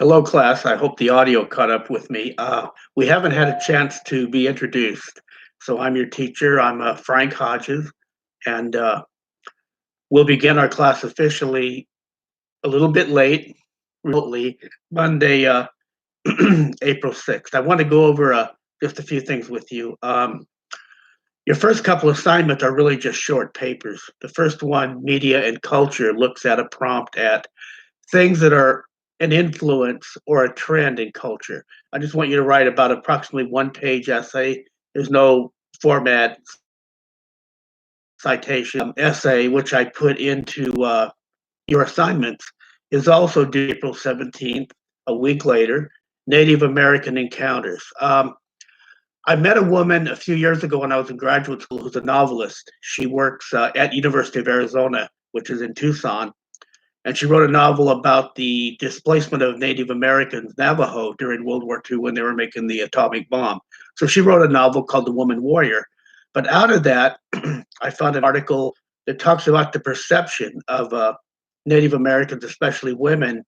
Hello, class. I hope the audio caught up with me. We haven't had a chance to be introduced. So I'm your teacher. I'm Frank Hodges, and we'll begin our class officially a little bit late, remotely, Monday, April 6th. I want to go over just a few things with you. Your first couple assignments are really just short papers. The first one, Media and Culture, looks at a prompt at things that are an influence or a trend in culture. I just want you to write about approximately one-page essay. There's no format citation essay, which I put into your assignments, is also due April 17th, a week later. Native American Encounters. I met a woman a few years ago when I was in graduate school who's a novelist. She works at University of Arizona, which is in Tucson, and she wrote a novel about the displacement of Native Americans, Navajo, during World War II when they were making the atomic bomb. So she wrote a novel called The Woman Warrior. But out of that, I found an article that talks about the perception of Native Americans, especially women,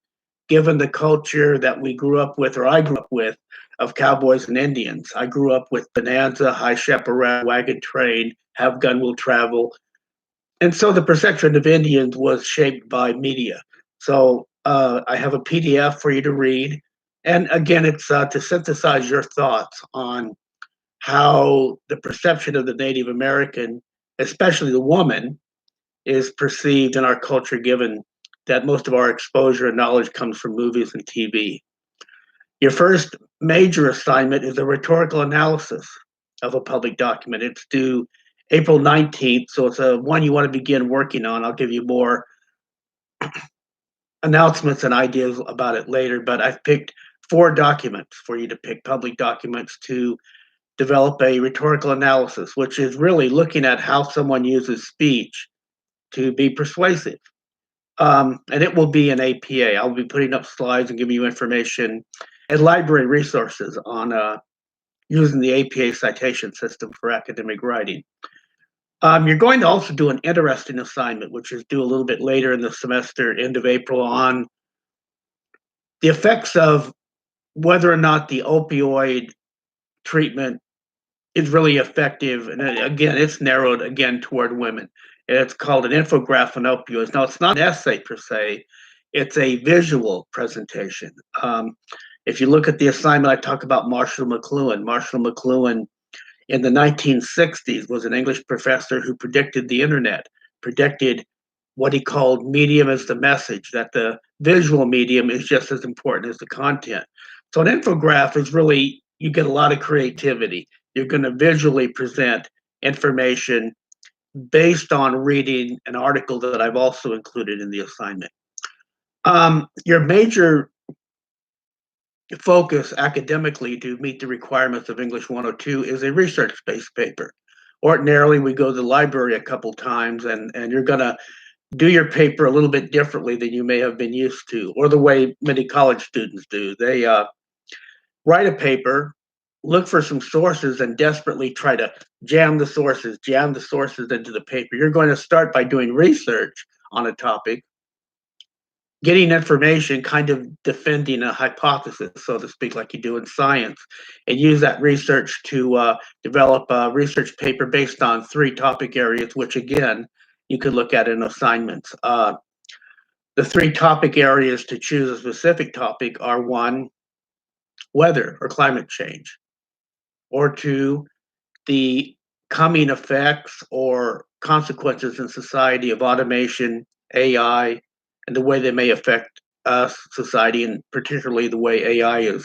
given the culture that we grew up with, or I grew up with, of cowboys and Indians. I grew up with Bonanza, High Chaparral, Wagon Train, Have Gun Will Travel, and so the perception of Indians was shaped by media. So I have a PDF for you to read. And again, it's to synthesize your thoughts on how the perception of the Native American, especially the woman, is perceived in our culture, given that most of our exposure and knowledge comes from movies and TV. Your first major assignment is a rhetorical analysis of a public document. It's due April 19th, so it's a one you want to begin working on. I'll give you more announcements and ideas about it later, but I've picked four documents for you to pick, public documents, to develop a rhetorical analysis, which is really looking at how someone uses speech to be persuasive. And it will be an APA. I'll be putting up slides and giving you information and library resources on using the APA citation system for academic writing. You're going to also do an interesting assignment, which is due a little bit later in the semester, end of April, on the effects of whether or not the opioid treatment is really effective. And again, it's narrowed again toward women. And it's called an infograph on opioids. Now, it's not an essay per se, it's a visual presentation. If you look at the assignment, I talk about Marshall McLuhan. Marshall McLuhan in the 1960s was an English professor who predicted the internet, predicted what he called medium as the message, that the visual medium is just as important as the content. So an infograph is really, you get a lot of creativity. You're going to visually present information based on reading an article that I've also included in the assignment. Your major focus academically to meet the requirements of English 102 is a research-based paper. Ordinarily, we go to the library a couple times, and you're going to do your paper a little bit differently than you may have been used to, or the way many college students do. They write a paper, look for some sources, and desperately try to jam the sources into the paper. You're going to start by doing research on a topic, getting information, kind of defending a hypothesis, so to speak, like you do in science, and use that research to develop a research paper based on three topic areas, which again, you could look at in assignments. The three topic areas to choose a specific topic are: one, weather or climate change; or two, the coming effects or consequences in society of automation, AI, and the way they may affect us, society, and particularly the way AI is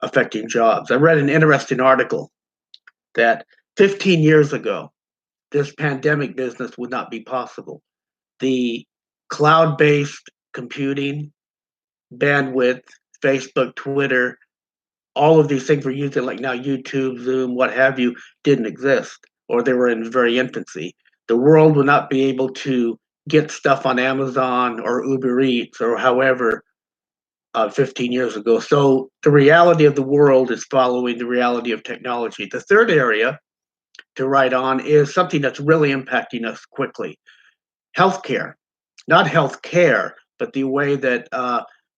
affecting jobs. I read an interesting article that 15 years ago, this pandemic business would not be possible. The cloud based computing, bandwidth, Facebook, Twitter, all of these things we're using, like now YouTube, Zoom, what have you, didn't exist, or they were in very infancy. The world would not be able to get stuff on Amazon or Uber Eats or however 15 years ago. So the reality of the world is following the reality of technology. The third area to write on is something that's really impacting us quickly: healthcare. Not healthcare, but the way that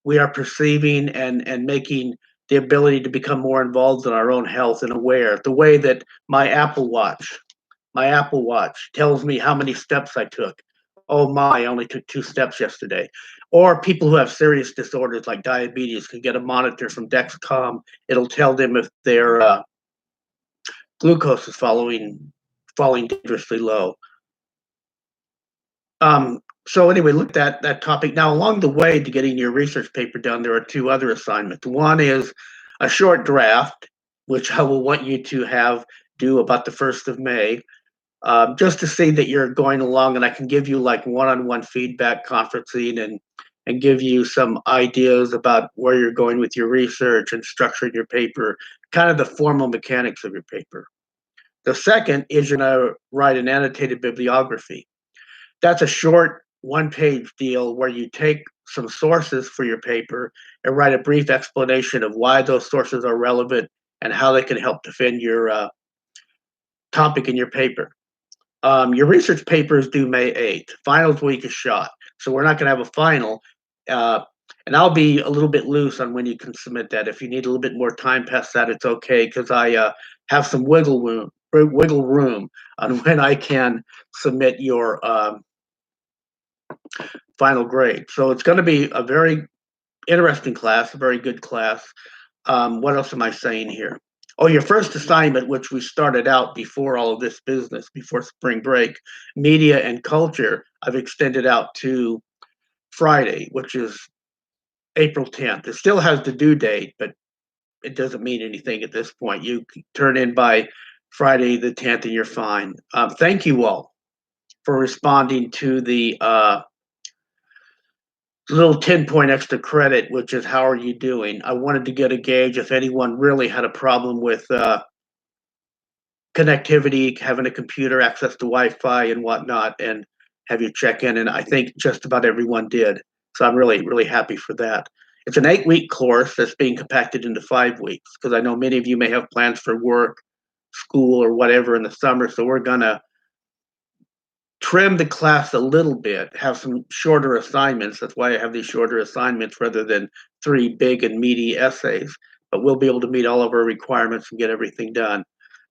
we are perceiving and making the ability to become more involved in our own health and aware. The way that my Apple Watch tells me how many steps I took. Oh my, I only took 2 steps yesterday. Or people who have serious disorders like diabetes can get a monitor from Dexcom. It'll tell them if their glucose is falling dangerously low. So anyway, look at that topic. Now, along the way to getting your research paper done, there are 2 other assignments. One is a short draft, which I will want you to have due about the 1st of May, just to see that you're going along, and I can give you like one-on-one feedback, conferencing, and give you some ideas about where you're going with your research and structuring your paper, kind of the formal mechanics of your paper. The second is you're going to write an annotated bibliography. That's a short 1-page deal where you take some sources for your paper and write a brief explanation of why those sources are relevant and how they can help defend your topic in your paper. Your research paper is due May 8th. Finals week is shot, so we're not going to have a final. And I'll be a little bit loose on when you can submit that. If you need a little bit more time past that, it's okay, because I have some wiggle room on when I can submit your final grade. So it's going to be a very interesting class, a very good class. What else am I saying here? Oh, your first assignment, which we started out before all of this business, before spring break, media and culture, I've extended out to Friday, which is April 10th. It still has the due date, but it doesn't mean anything at this point. You can turn in by Friday the 10th and you're fine. Thank you all for responding to the little 10-point extra credit, which is how are you doing? I wanted to get a gauge if anyone really had a problem with connectivity, having a computer, access to Wi-Fi and whatnot, and have you check in. And I think just about everyone did. So I'm really, really happy for that. It's an 8-week course that's being compacted into 5 weeks, because I know many of you may have plans for work, school, or whatever in the summer. So we're going to trim the class a little bit, have some shorter assignments. That's why I have these shorter assignments rather than 3 big and meaty essays. But we'll be able to meet all of our requirements and get everything done.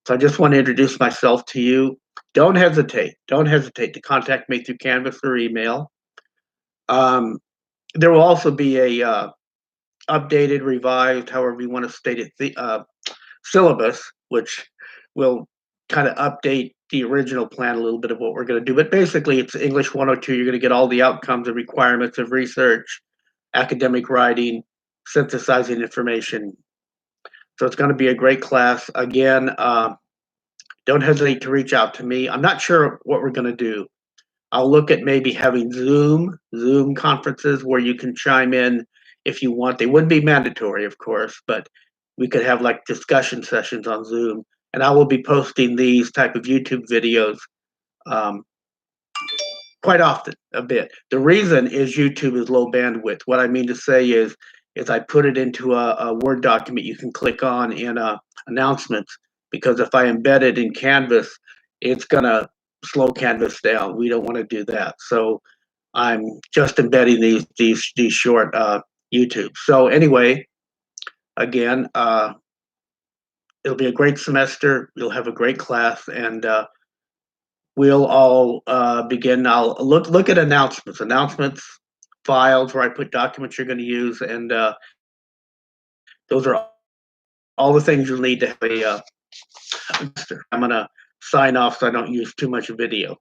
So I just want to introduce myself to you. Don't hesitate to contact me through Canvas or email. There will also be a updated, revised, however you want to state it, syllabus, which will kind of update the original plan a little bit of what we're going to do. But basically, it's English 102. You're going to get all the outcomes and requirements of research, academic writing, synthesizing information. So it's going to be a great class. Again, don't hesitate to reach out to me. I'm not sure what we're going to do. I'll look at maybe having Zoom conferences where you can chime in if you want. They wouldn't be mandatory, of course, but we could have like discussion sessions on Zoom. And I will be posting these type of YouTube videos quite often, a bit. The reason is YouTube is low bandwidth. What I mean to say is I put it into a Word document you can click on in announcements, because if I embed it in Canvas, it's going to slow Canvas down. We don't want to do that. So I'm just embedding these short YouTube. So anyway, again, it'll be a great semester. You'll have a great class, and we'll all begin. I'll look at announcements, files where I put documents you're going to use, and those are all the things you'll need to have a semester. I'm going to sign off so I don't use too much video.